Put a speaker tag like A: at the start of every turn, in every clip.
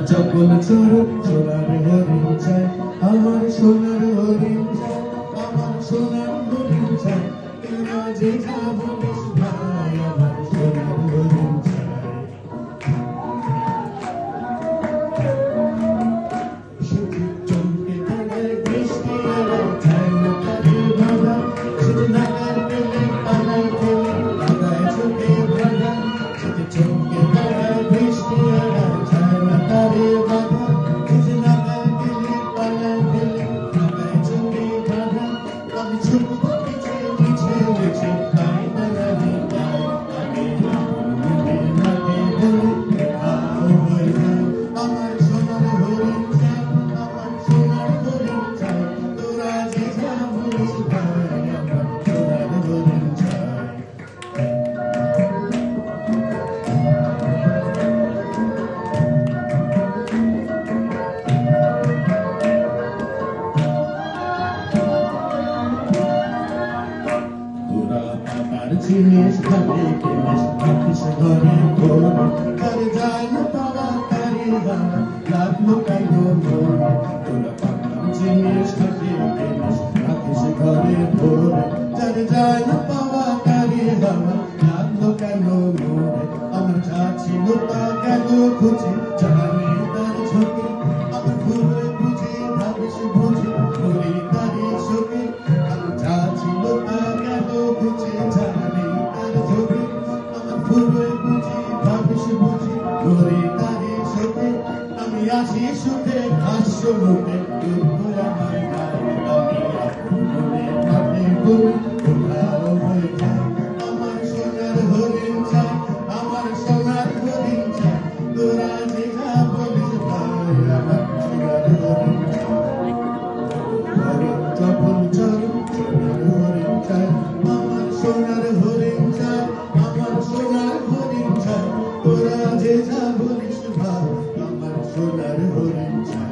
A: চপল চরণ সোনার হরিণ চাই, আমার সোনার হরিণ চাই, আমার সোনার হরিণ চাই, তোরা যে যা বলিস ভাই আমার সোনার হরিণ চাই। শুধু চমকে তাদের বৃষ্টি এলো চাই না তাদের বাধা, শুধু নাগার পেলে পালাই ফেলে লাগায় চোখে বাধা, শুধু চমকে তাদের বৃষ্টি এলো চাই না তাদের বাধা, শুধু নাগার পেলে পালাই ফেলে লাগায় চোখে বাধা। আমি ছুটব পিছে পিছে পিছে পাই না রানি পাই, আগে আগে আগে বলে খাও হয়ে যায় আমার সোনার হরিণ চাই, আমার সোনার হরিণ চাই, তোরা যে যা বলিস ভাই আমার সোনার হরিণ চাই। তোরা আমার জিনিস ভাবে কিনিস রাখিস ঘরে ঘরে, তার যায় না পাওয়া তারি হাওয়া লাগলো কাইলো মনে। তোরা আমার জিনিস ভাবে কিনিস রাখিস ঘরে ঘরে, তার যায় না পাওয়া তারি হাওয়া লাগলো কাইলো মনে। আমার যা ছিল তা গেল খুঁজে জানি তার ঝোঁকে, আমার ঘুরে বুঝে ভাবিস বুঝে করি তারি শোকে। আমার যা ছিল তা গেল খুঁজে জানি তার ঝোঁকে, আমার ঘুরে বুঝে ভাবিস বুঝে করি তারি শোকে। আমি আসি সুখে হাস্য মুখে দুঃখ আমার গায়ে, আমি আপন মনে ভাবে করি কোথাও হয়ে যায় আমার সোনার হরিণ চাই, আমার সোনার হরিণ চাই, তোরা যে যা বলিস ভাই আমার সোনার হরিণ চাই। হরিণ চপল চরণ সোনার হরিণ চাই, আমার সোনার হরিণ চাই, আমার সোনার হরিণ চাই, তোরা যে যা বলিস ভাই আমার সোনার হরিণ চাই।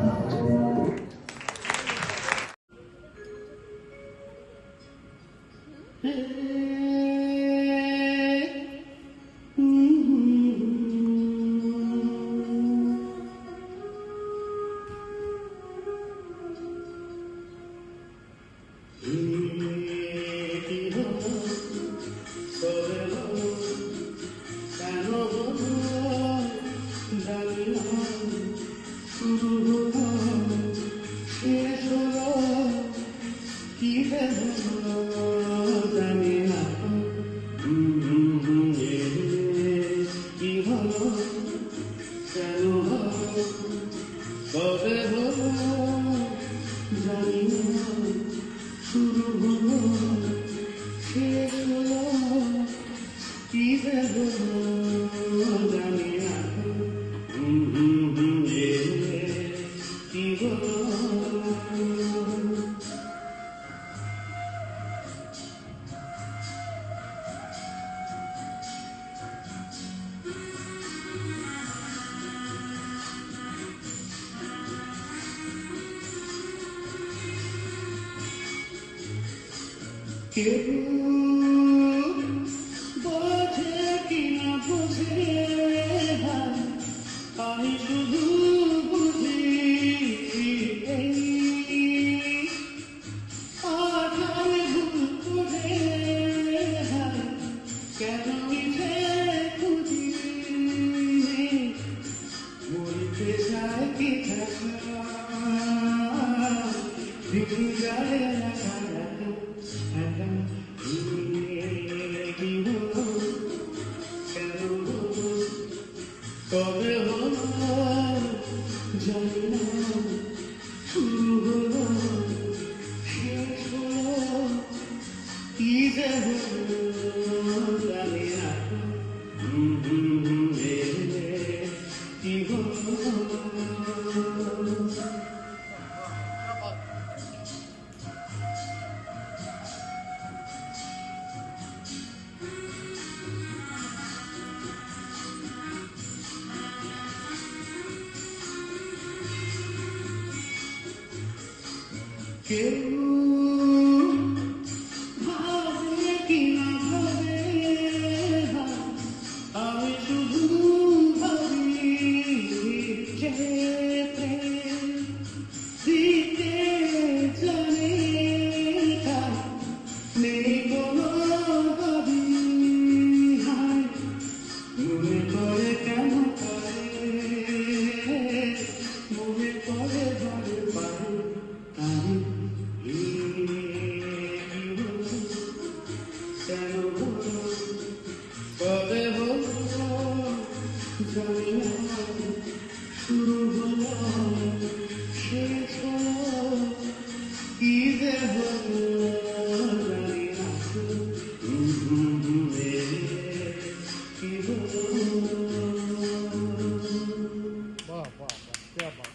A: কেউ বোঝে কিনা বুঝে ভাই, আমি শুধু বুঝি এই আধারে ভুল বুঝে ভাই, কেন মিছে খুঁজি বলতে চায় কি থাকা দিন যায় না কবে হলো জানি না, শুরু হলো শেষ হলো কি যে হলো জানি না, কি হলো। কেউ ভাবে কিনা ভাবে আমি শুধু ভাবি যে শুরু হলো শেষ হলো কি যে হলো জানি না তো। কি হলো
B: वाह वाह वाह क्या बात